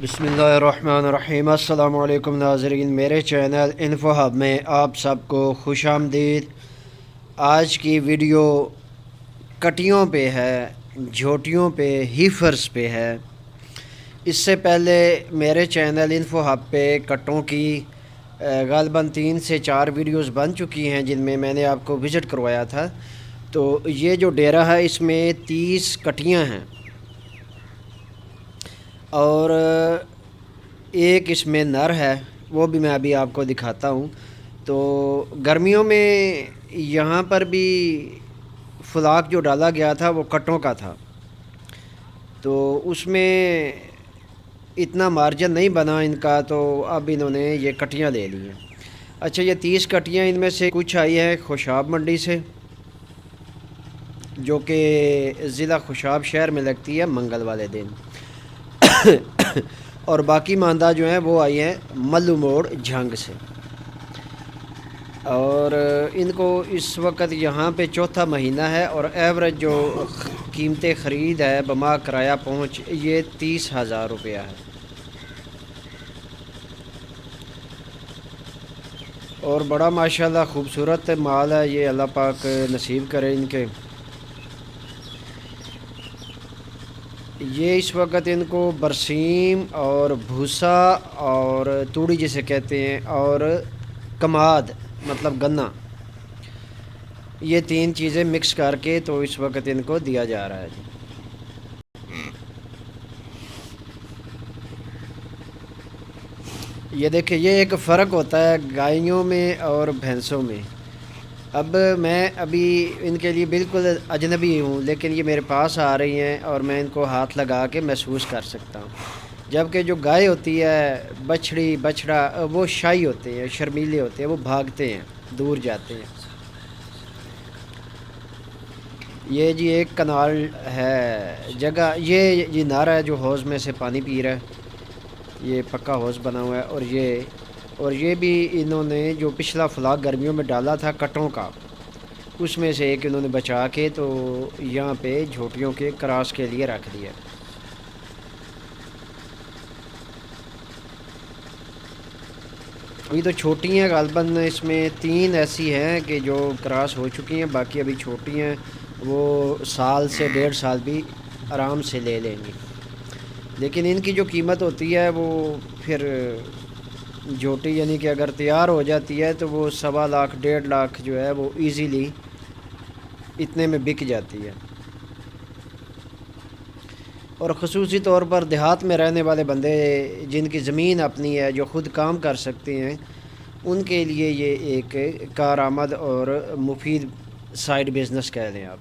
بسم اللہ الرحمن الرحیم۔ السلام علیکم ناظرین، میرے چینل انفو ہب میں آپ سب کو خوش آمدید۔ آج کی ویڈیو کٹیوں پہ ہے، جھوٹیوں پہ، ہیفرز پہ ہے۔ اس سے پہلے میرے چینل انفو ہب پہ کٹوں کی غالباً 3 سے 4 ویڈیوز بن چکی ہیں جن میں نے آپ کو وزٹ کروایا تھا۔ تو یہ جو ڈیرہ ہے اس میں 30 کٹیاں ہیں اور ایک اس میں نر ہے، وہ بھی میں ابھی آپ کو دکھاتا ہوں۔ تو گرمیوں میں یہاں پر بھی فلاک جو ڈالا گیا تھا وہ کٹوں کا تھا، تو اس میں اتنا مارجن نہیں بنا ان کا، تو اب انہوں نے یہ کٹیاں لے لی ہیں۔ اچھا، یہ 30 کٹیاں ان میں سے کچھ آئی ہیں خوشاب منڈی سے، جو کہ ضلع خوشاب شہر میں لگتی ہے منگل والے دن، اور باقی ماندہ جو ہیں وہ آئی ہیں ملو موڑ جھنگ سے۔ اور ان کو اس وقت یہاں پہ چوتھا مہینہ ہے اور ایوریج جو قیمت خرید ہے بما کرایہ پہنچ یہ 30,000 روپیہ ہے۔ اور بڑا ماشاءاللہ خوبصورت مال ہے یہ، اللہ پاک نصیب کرے ان کے۔ یہ اس وقت ان کو برسیم اور بھوسا اور توڑی جسے کہتے ہیں اور کماد مطلب گنا، یہ 3 چیزیں مکس کر کے تو اس وقت ان کو دیا جا رہا ہے جی۔ یہ دیکھیں، یہ ایک فرق ہوتا ہے گائیوں میں اور بھینسوں میں۔ اب میں ابھی ان کے لیے بالکل اجنبی ہوں، لیکن یہ میرے پاس آ رہی ہیں اور میں ان کو ہاتھ لگا کے محسوس کر سکتا ہوں۔ جبکہ جو گائے ہوتی ہے، بچھڑی بچھڑا، وہ شائی ہوتے ہیں، شرمیلے ہوتے ہیں، وہ بھاگتے ہیں، دور جاتے ہیں۔ یہ جی ایک کنال ہے جگہ، یہ نہر ہے جو حوض میں سے پانی پی رہا ہے، یہ پکا حوض بنا ہوا ہے۔ اور یہ بھی انہوں نے جو پچھلا فلاک گرمیوں میں ڈالا تھا کٹوں کا، اس میں سے ایک انہوں نے بچا کے تو یہاں پہ جھوٹیوں کے کراس کے لیے رکھ دیا۔ ابھی تو چھوٹی ہیں، غالباً اس میں 3 ایسی ہیں کہ جو کراس ہو چکی ہیں، باقی ابھی چھوٹی ہیں، وہ سال سے 1.5 سال بھی آرام سے لے لیں گی۔ لیکن ان کی جو قیمت ہوتی ہے وہ پھر جھوٹی یعنی کہ اگر تیار ہو جاتی ہے تو وہ 1.25 لاکھ 1.5 لاکھ جو ہے وہ ایزیلی اتنے میں بک جاتی ہے۔ اور خصوصی طور پر دیہات میں رہنے والے بندے جن کی زمین اپنی ہے، جو خود کام کر سکتے ہیں، ان کے لیے یہ ایک کارآمد اور مفید سائیڈ بزنس کہہ لیں آپ۔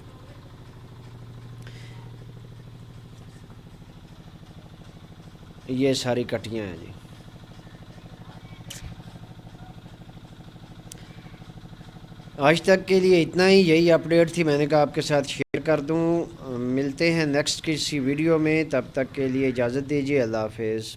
یہ ساری کٹیاں ہیں جی۔ آج تک کے لیے اتنا ہی، یہی اپڈیٹ تھی، میں نے کہا آپ کے ساتھ شیئر کر دوں۔ ملتے ہیں نیکسٹ کسی ویڈیو میں، تب تک کے لیے اجازت دیجیے، اللہ حافظ۔